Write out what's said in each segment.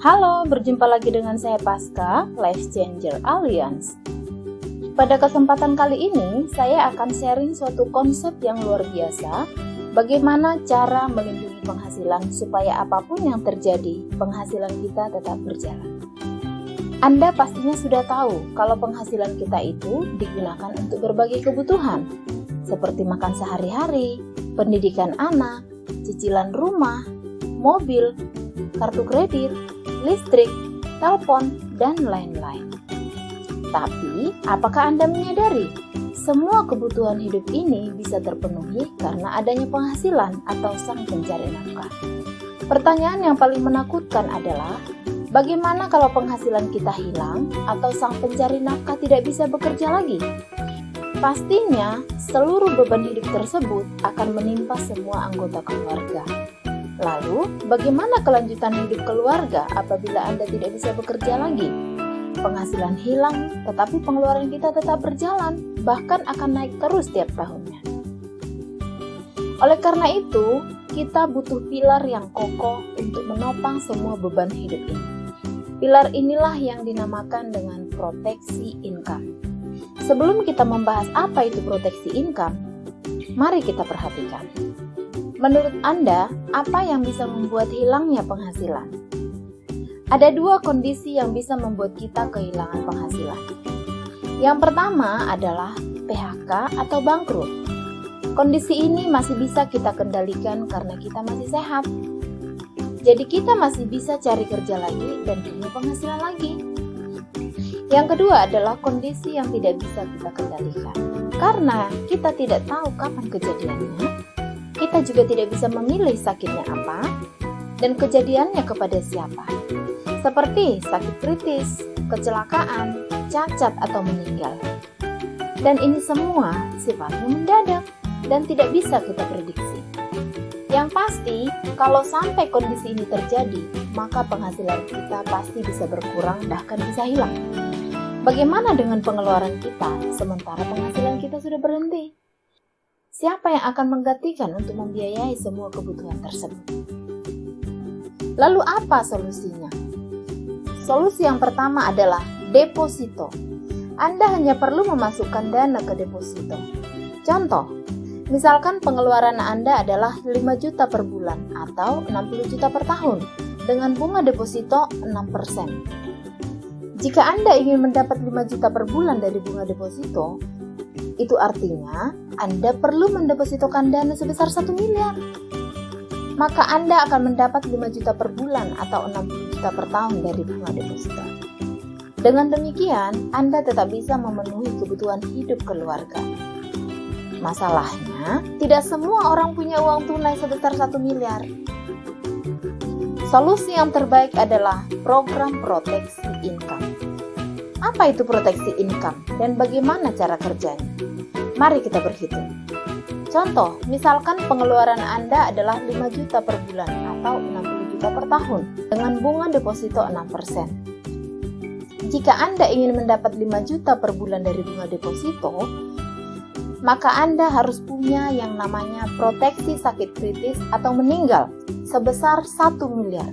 Halo, berjumpa lagi dengan saya Pasca, Life Changer Alliance. Pada kesempatan kali ini, saya akan sharing suatu konsep yang luar biasa, bagaimana cara melindungi penghasilan supaya apapun yang terjadi, penghasilan kita tetap berjalan. Anda pastinya sudah tahu kalau penghasilan kita itu digunakan untuk berbagai kebutuhan, seperti makan sehari-hari, pendidikan anak, cicilan rumah, mobil, kartu kredit, listrik, telepon, dan lain-lain. Tapi, apakah Anda menyadari semua kebutuhan hidup ini bisa terpenuhi karena adanya penghasilan atau sang pencari nafkah? Pertanyaan yang paling menakutkan adalah, bagaimana kalau penghasilan kita hilang atau sang pencari nafkah tidak bisa bekerja lagi? Pastinya, seluruh beban hidup tersebut akan menimpa semua anggota keluarga. Lalu, bagaimana kelanjutan hidup keluarga apabila Anda tidak bisa bekerja lagi? Penghasilan hilang, tetapi pengeluaran kita tetap berjalan, bahkan akan naik terus setiap tahunnya. Oleh karena itu, kita butuh pilar yang kokoh untuk menopang semua beban hidup ini. Pilar inilah yang dinamakan dengan proteksi income. Sebelum kita membahas apa itu proteksi income, mari kita perhatikan. Menurut Anda, apa yang bisa membuat hilangnya penghasilan? Ada dua kondisi yang bisa membuat kita kehilangan penghasilan. Yang pertama adalah PHK atau bangkrut. Kondisi ini masih bisa kita kendalikan karena kita masih sehat. Jadi kita masih bisa cari kerja lagi dan punya penghasilan lagi. Yang kedua adalah kondisi yang tidak bisa kita kendalikan. Karena kita tidak tahu kapan kejadiannya, kita juga tidak bisa memilih sakitnya apa dan kejadiannya kepada siapa. Seperti sakit kritis, kecelakaan, cacat atau meninggal. Dan ini semua sifatnya mendadak dan tidak bisa kita prediksi. Yang pasti, kalau sampai kondisi ini terjadi, maka penghasilan kita pasti bisa berkurang bahkan bisa hilang. Bagaimana dengan pengeluaran kita sementara penghasilan kita sudah berhenti? Siapa yang akan menggantikan untuk membiayai semua kebutuhan tersebut? Lalu apa solusinya? Solusi yang pertama adalah deposito. Anda hanya perlu memasukkan dana ke deposito. Contoh, misalkan pengeluaran Anda adalah 5 juta per bulan atau 60 juta per tahun dengan bunga deposito 6%. Jika Anda ingin mendapat 5 juta per bulan dari bunga deposito, itu artinya Anda perlu mendepositokan dana sebesar 1 miliar. Maka Anda akan mendapat 5 juta per bulan atau 60 juta per tahun dari bunga deposito. Dengan demikian, Anda tetap bisa memenuhi kebutuhan hidup keluarga. Masalahnya, tidak semua orang punya uang tunai sebesar 1 miliar. Solusi yang terbaik adalah program proteksi income. Apa itu proteksi income dan bagaimana cara kerjanya? Mari kita berhitung. Contoh, misalkan pengeluaran Anda adalah 5 juta per bulan atau 60 juta per tahun dengan bunga deposito 6%. Jika Anda ingin mendapat 5 juta per bulan dari bunga deposito, maka Anda harus punya yang namanya proteksi sakit kritis atau meninggal sebesar 1 miliar.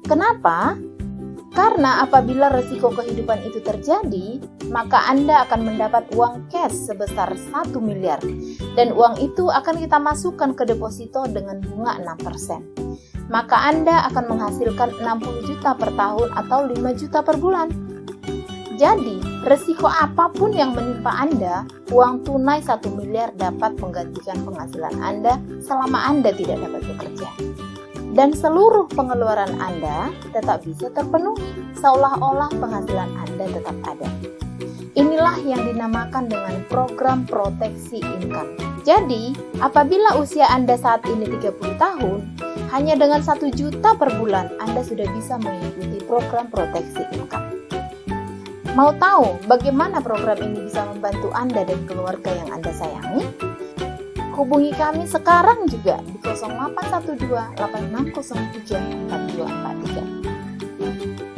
Kenapa? Karena apabila resiko kehidupan itu terjadi, maka Anda akan mendapat uang cash sebesar 1 miliar dan uang itu akan kita masukkan ke deposito dengan bunga 6%. Maka Anda akan menghasilkan 60 juta per tahun atau 5 juta per bulan. Jadi, resiko apapun yang menimpa Anda, uang tunai 1 miliar dapat menggantikan penghasilan Anda selama Anda tidak dapat bekerja. Dan seluruh pengeluaran Anda tetap bisa terpenuhi, seolah-olah penghasilan Anda tetap ada. Inilah yang dinamakan dengan program proteksi income. Jadi, apabila usia Anda saat ini 30 tahun, hanya dengan 1 juta per bulan Anda sudah bisa mengikuti program proteksi income. Mau tahu bagaimana program ini bisa membantu Anda dan keluarga yang Anda sayangi? Hubungi kami sekarang juga di 0812 8603 4243.